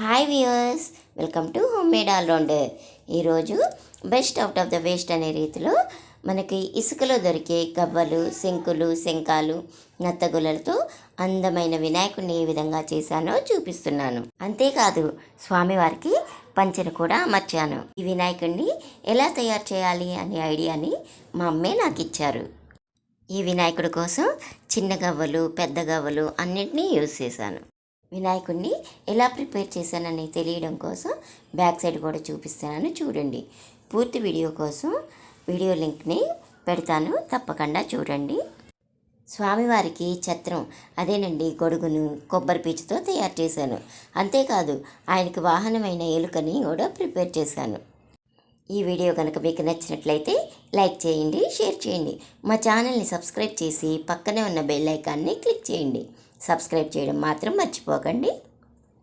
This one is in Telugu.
Hi viewers, welcome to home made all rounder. ఈరోజు best out of the waste అనే రీతిలో మనకి ఇసుకలో దొరికే గవ్వలు, శంకులు, శంఖాలు, నత్తగులలతో అందమైన వినాయకుడిని ఏ విధంగా చేశానో చూపిస్తున్నాను. అంతేకాదు స్వామివారికి పంచెను కూడా అమర్చాను. ఈ వినాయకుడిని ఎలా తయారు చేయాలి అనే ఐడియాని మా అమ్మే నాకు ఇచ్చారు. ఈ వినాయకుడి కోసం చిన్న గవ్వలు, పెద్ద గవ్వలు అన్నింటినీ యూజ్ చేశాను. వినాయకుడిని ఎలా ప్రిపేర్ చేశానని తెలియడం కోసం బ్యాక్ సైడ్ కూడా చూపిస్తున్నాను, చూడండి. పూర్తి వీడియో కోసం వీడియో లింక్ని పెడతాను, తప్పకుండా చూడండి. స్వామివారికి ఛత్రం, అదేనండి గొడుగును కొబ్బరి పీచుతో తయారు చేశాను. అంతేకాదు ఆయనకి వాహనమైన ఎలుకని కూడా ప్రిపేర్ చేశాను. ఈ వీడియో కనుక మీకు నచ్చినట్లయితే లైక్ చేయండి, షేర్ చేయండి. మా ఛానల్ని సబ్స్క్రైబ్ చేసి పక్కనే ఉన్న బెల్ ఐకాన్ని క్లిక్ చేయండి. సబ్స్క్రైబ్ చేయడం మాత్రం మర్చిపోకండి.